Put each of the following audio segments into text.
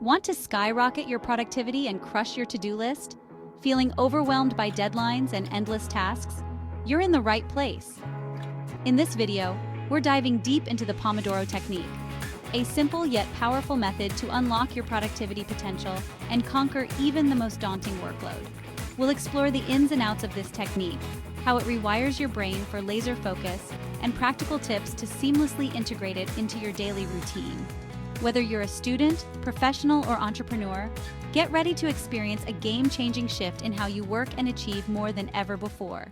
Want to skyrocket your productivity and crush your to-do list? Feeling overwhelmed by deadlines and endless tasks? You're in the right place. In this video, we're diving deep into the Pomodoro Technique, a simple yet powerful method to unlock your productivity potential and conquer even the most daunting workload. We'll explore the ins and outs of this technique, how it rewires your brain for laser focus, and practical tips to seamlessly integrate it into your daily routine. Whether you're a student, professional, or entrepreneur, get ready to experience a game-changing shift in how you work and achieve more than ever before.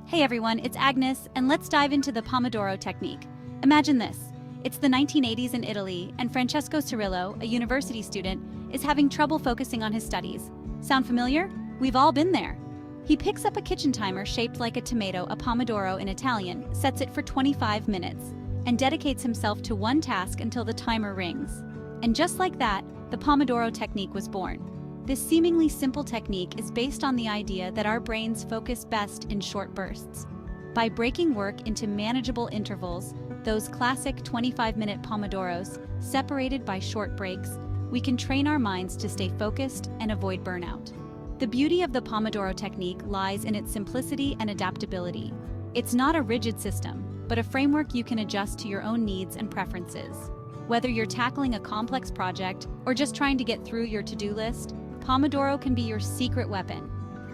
Hey everyone, it's Agnes, and let's dive into the Pomodoro Technique. Imagine this. It's the 1980s in Italy, and Francesco Cirillo, a university student, is having trouble focusing on his studies. Sound familiar? We've all been there. He picks up a kitchen timer shaped like a tomato, a pomodoro in Italian, sets it for 25 minutes, and dedicates himself to one task until the timer rings. And just like that, the Pomodoro Technique was born. This seemingly simple technique is based on the idea that our brains focus best in short bursts. By breaking work into manageable intervals, those classic 25-minute Pomodoros, separated by short breaks, we can train our minds to stay focused and avoid burnout. The beauty of the Pomodoro Technique lies in its simplicity and adaptability. It's not a rigid system, but a framework you can adjust to your own needs and preferences. Whether you're tackling a complex project or just trying to get through your to-do list, Pomodoro can be your secret weapon.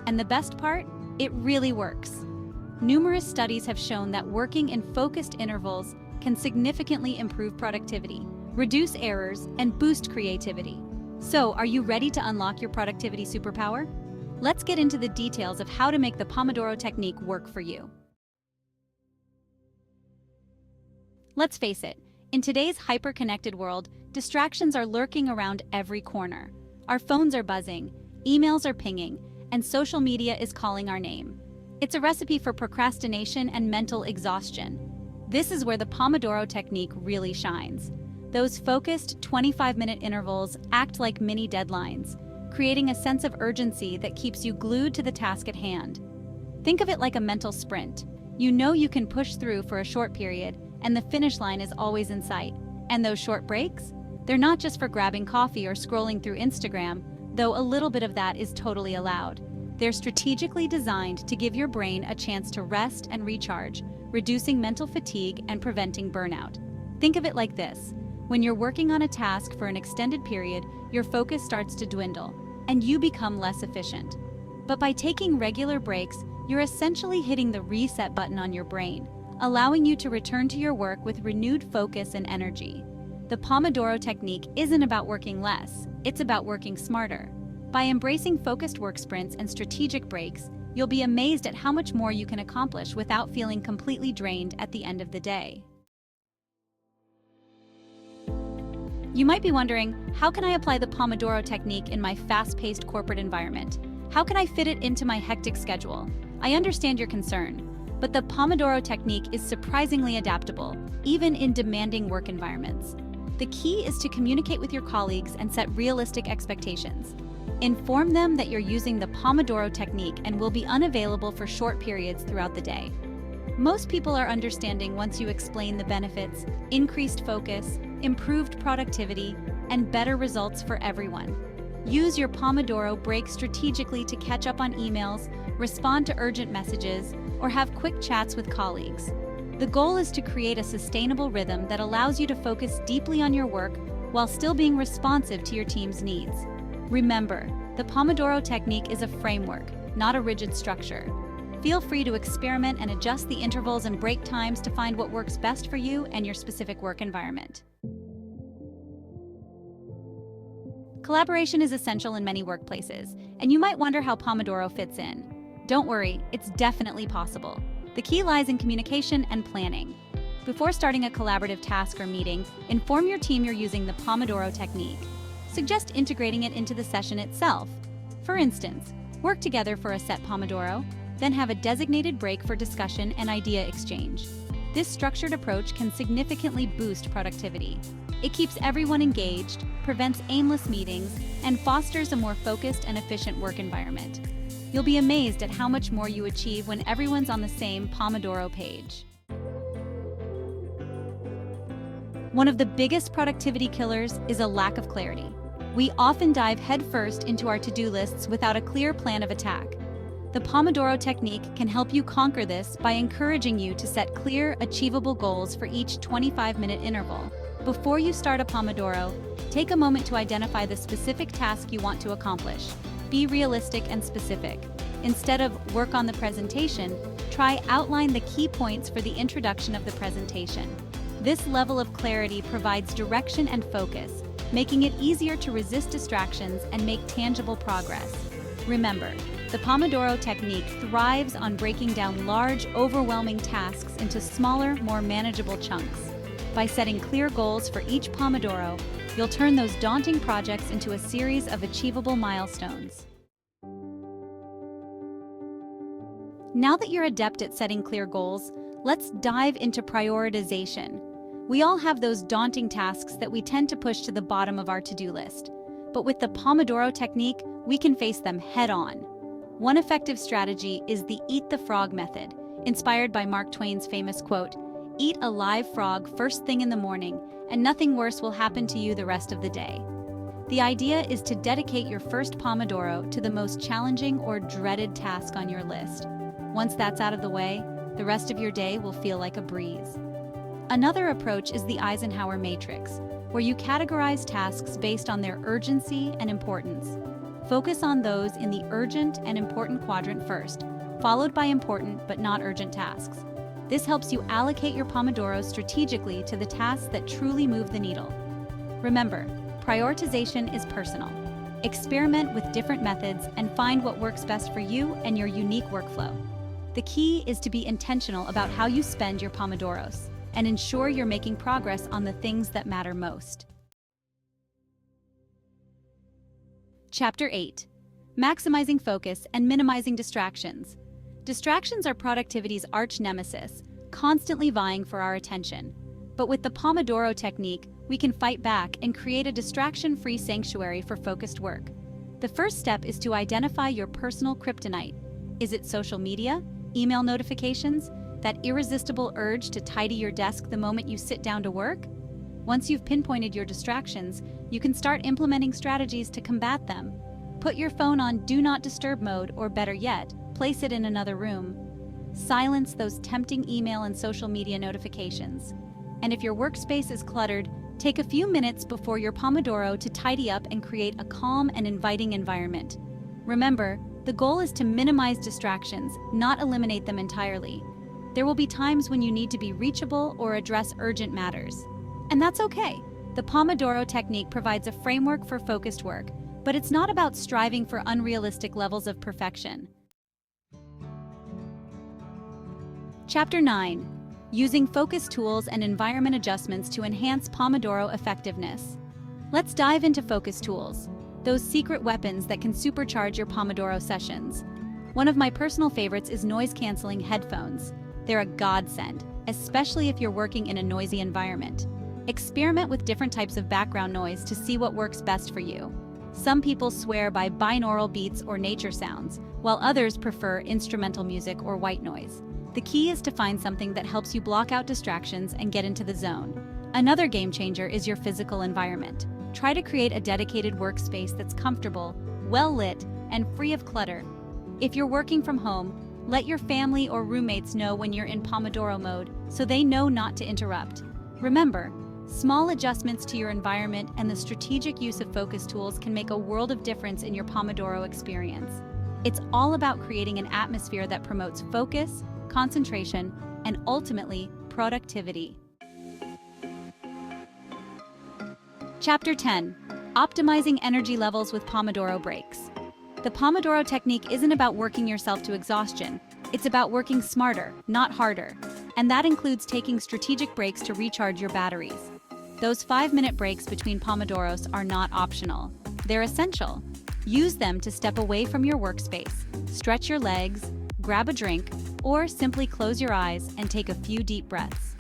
And the best part? It really works. Numerous studies have shown that working in focused intervals can significantly improve productivity, reduce errors, and boost creativity. So, are you ready to unlock your productivity superpower? Let's get into the details of how to make the Pomodoro Technique work for you. Let's face it, in today's hyper-connected world, distractions are lurking around every corner. Our phones are buzzing, emails are pinging, and social media is calling our name. It's a recipe for procrastination and mental exhaustion. This is where the Pomodoro Technique really shines. Those focused 25-minute intervals act like mini deadlines, creating a sense of urgency that keeps you glued to the task at hand. Think of it like a mental sprint. You know you can push through for a short period, and the finish line is always in sight. And those short breaks? They're not just for grabbing coffee or scrolling through Instagram, though a little bit of that is totally allowed. They're strategically designed to give your brain a chance to rest and recharge, reducing mental fatigue and preventing burnout. Think of it like this. When you're working on a task for an extended period, your focus starts to dwindle, and you become less efficient. But by taking regular breaks, you're essentially hitting the reset button on your brain, allowing you to return to your work with renewed focus and energy. The Pomodoro Technique isn't about working less, it's about working smarter. By embracing focused work sprints and strategic breaks, you'll be amazed at how much more you can accomplish without feeling completely drained at the end of the day. You might be wondering, how can I apply the Pomodoro Technique in my fast-paced corporate environment? How can I fit it into my hectic schedule? I understand your concern, but the Pomodoro Technique is surprisingly adaptable, even in demanding work environments. The key is to communicate with your colleagues and set realistic expectations. Inform them that you're using the Pomodoro Technique and will be unavailable for short periods throughout the day. Most people are understanding once you explain the benefits: increased focus, improved productivity, and better results for everyone. Use your Pomodoro break strategically to catch up on emails, respond to urgent messages, or have quick chats with colleagues. The goal is to create a sustainable rhythm that allows you to focus deeply on your work while still being responsive to your team's needs. Remember, the Pomodoro Technique is a framework, not a rigid structure. Feel free to experiment and adjust the intervals and break times to find what works best for you and your specific work environment. Collaboration is essential in many workplaces, and you might wonder how Pomodoro fits in. Don't worry, it's definitely possible. The key lies in communication and planning. Before starting a collaborative task or meeting, inform your team you're using the Pomodoro Technique. Suggest integrating it into the session itself. For instance, work together for a set Pomodoro, then have a designated break for discussion and idea exchange. This structured approach can significantly boost productivity. It keeps everyone engaged, prevents aimless meetings, and fosters a more focused and efficient work environment. You'll be amazed at how much more you achieve when everyone's on the same Pomodoro page. One of the biggest productivity killers is a lack of clarity. We often dive headfirst into our to-do lists without a clear plan of attack. The Pomodoro Technique can help you conquer this by encouraging you to set clear, achievable goals for each 25-minute interval. Before you start a Pomodoro, take a moment to identify the specific task you want to accomplish. Be realistic and specific. Instead of work on the presentation, try outline the key points for the introduction of the presentation. This level of clarity provides direction and focus, making it easier to resist distractions and make tangible progress. Remember, the Pomodoro Technique thrives on breaking down large, overwhelming tasks into smaller, more manageable chunks. By setting clear goals for each Pomodoro, you'll turn those daunting projects into a series of achievable milestones. Now that you're adept at setting clear goals, let's dive into prioritization. We all have those daunting tasks that we tend to push to the bottom of our to-do list. But with the Pomodoro Technique, we can face them head-on. One effective strategy is the Eat the Frog method, inspired by Mark Twain's famous quote, "Eat a live frog first thing in the morning, and nothing worse will happen to you the rest of the day." The idea is to dedicate your first Pomodoro to the most challenging or dreaded task on your list. Once that's out of the way, the rest of your day will feel like a breeze. Another approach is the Eisenhower matrix, where you categorize tasks based on their urgency and importance. Focus on those in the urgent and important quadrant first, followed by important but not urgent tasks. This helps you allocate your Pomodoros strategically to the tasks that truly move the needle. Remember, prioritization is personal. Experiment with different methods and find what works best for you and your unique workflow. The key is to be intentional about how you spend your Pomodoros and ensure you're making progress on the things that matter most. Chapter 8. Maximizing focus and minimizing distractions. Distractions are productivity's arch nemesis, constantly vying for our attention. But with the Pomodoro Technique, we can fight back and create a distraction-free sanctuary for focused work. The first step is to identify your personal kryptonite. Is it social media, email notifications, that irresistible urge to tidy your desk the moment you sit down to work? Once you've pinpointed your distractions, you can start implementing strategies to combat them. Put your phone on Do Not Disturb mode, or better yet, place it in another room. Silence those tempting email and social media notifications. And if your workspace is cluttered, take a few minutes before your Pomodoro to tidy up and create a calm and inviting environment. Remember, the goal is to minimize distractions, not eliminate them entirely. There will be times when you need to be reachable or address urgent matters. And that's okay. The Pomodoro Technique provides a framework for focused work, but it's not about striving for unrealistic levels of perfection. Chapter 9. Using focus tools and environment adjustments to enhance Pomodoro effectiveness. Let's dive into focus tools, those secret weapons that can supercharge your Pomodoro sessions. One of my personal favorites is noise-canceling headphones. They're a godsend, especially if you're working in a noisy environment. Experiment with different types of background noise to see what works best for you. Some people swear by binaural beats or nature sounds, while others prefer instrumental music or white noise. The key is to find something that helps you block out distractions and get into the zone. Another game changer is your physical environment. Try to create a dedicated workspace that's comfortable, well lit, and free of clutter. If you're working from home, let your family or roommates know when you're in Pomodoro mode so they know not to interrupt. Remember, small adjustments to your environment and the strategic use of focus tools can make a world of difference in your Pomodoro experience. It's all about creating an atmosphere that promotes focus, concentration, and ultimately, productivity. Chapter 10. Optimizing energy levels with Pomodoro breaks. The Pomodoro Technique isn't about working yourself to exhaustion. It's about working smarter, not harder. And that includes taking strategic breaks to recharge your batteries. Those 5-minute breaks between Pomodoros are not optional. They're essential. Use them to step away from your workspace, stretch your legs, grab a drink, or simply close your eyes and take a few deep breaths.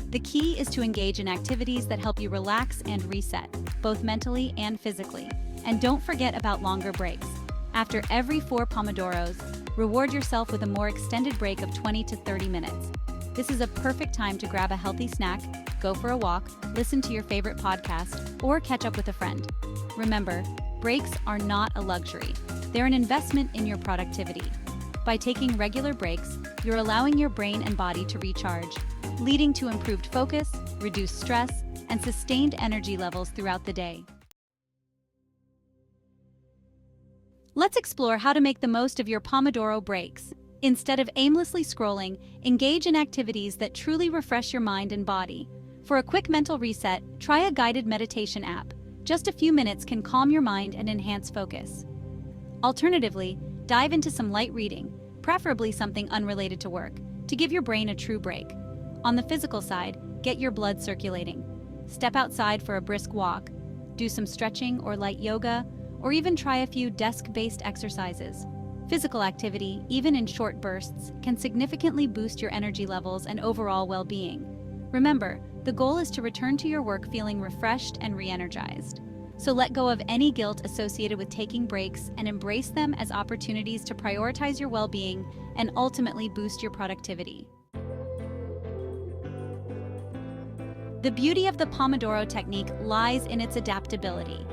The key is to engage in activities that help you relax and reset, both mentally and physically. And don't forget about longer breaks. After every 4 Pomodoros, reward yourself with a more extended break of 20 to 30 minutes. This is a perfect time to grab a healthy snack, go for a walk, listen to your favorite podcast, or catch up with a friend. Remember, breaks are not a luxury. They're an investment in your productivity. By taking regular breaks, you're allowing your brain and body to recharge, leading to improved focus, reduced stress, and sustained energy levels throughout the day. Let's explore how to make the most of your Pomodoro breaks. Instead of aimlessly scrolling, engage in activities that truly refresh your mind and body. For a quick mental reset, try a guided meditation app. Just a few minutes can calm your mind and enhance focus. Alternatively, dive into some light reading, preferably something unrelated to work, to give your brain a true break. On the physical side, get your blood circulating. Step outside for a brisk walk, do some stretching or light yoga, or even try a few desk-based exercises. Physical activity, even in short bursts, can significantly boost your energy levels and overall well-being. Remember, the goal is to return to your work feeling refreshed and re-energized. So let go of any guilt associated with taking breaks and embrace them as opportunities to prioritize your well-being and ultimately boost your productivity. The beauty of the Pomodoro technique lies in its adaptability.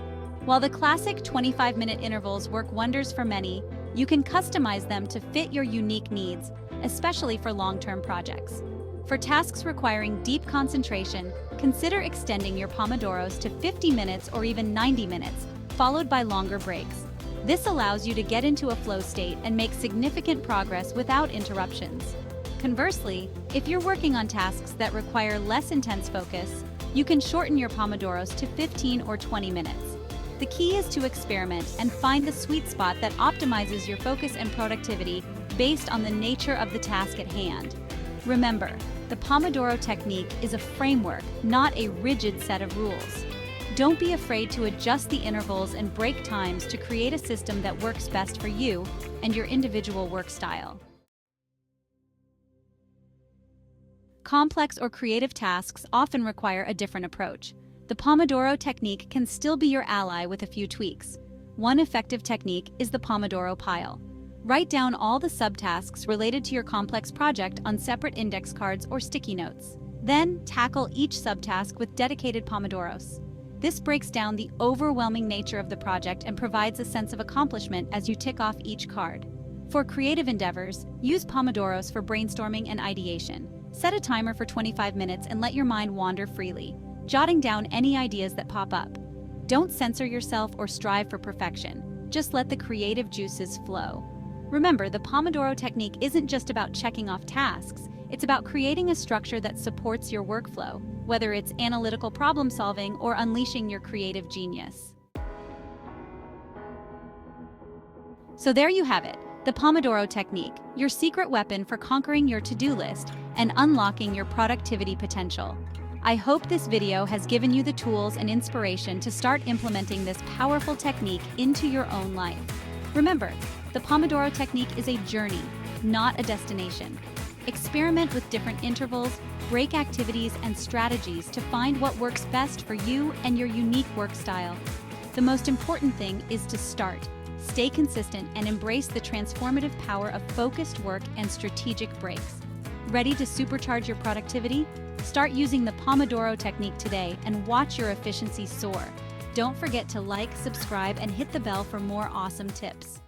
While the classic 25-minute intervals work wonders for many, you can customize them to fit your unique needs, especially for long-term projects. For tasks requiring deep concentration, consider extending your Pomodoros to 50 minutes or even 90 minutes, followed by longer breaks. This allows you to get into a flow state and make significant progress without interruptions. Conversely, if you're working on tasks that require less intense focus, you can shorten your Pomodoros to 15 or 20 minutes. The key is to experiment and find the sweet spot that optimizes your focus and productivity based on the nature of the task at hand. Remember, the Pomodoro technique is a framework, not a rigid set of rules. Don't be afraid to adjust the intervals and break times to create a system that works best for you and your individual work style. Complex or creative tasks often require a different approach. The Pomodoro technique can still be your ally with a few tweaks. One effective technique is the Pomodoro pile. Write down all the subtasks related to your complex project on separate index cards or sticky notes. Then, tackle each subtask with dedicated Pomodoros. This breaks down the overwhelming nature of the project and provides a sense of accomplishment as you tick off each card. For creative endeavors, use Pomodoros for brainstorming and ideation. Set a timer for 25 minutes and let your mind wander freely, jotting down any ideas that pop up. Don't censor yourself or strive for perfection. Just let the creative juices flow. Remember, the Pomodoro technique isn't just about checking off tasks. It's about creating a structure that supports your workflow, whether it's analytical problem solving or unleashing your creative genius. So there you have it, the Pomodoro technique, your secret weapon for conquering your to-do list and unlocking your productivity potential. I hope this video has given you the tools and inspiration to start implementing this powerful technique into your own life. Remember, the Pomodoro technique is a journey, not a destination. Experiment with different intervals, break activities, and strategies to find what works best for you and your unique work style. The most important thing is to start, stay consistent, and embrace the transformative power of focused work and strategic breaks. Ready to supercharge your productivity? Start using the Pomodoro technique today and watch your efficiency soar. Don't forget to like, subscribe, and hit the bell for more awesome tips.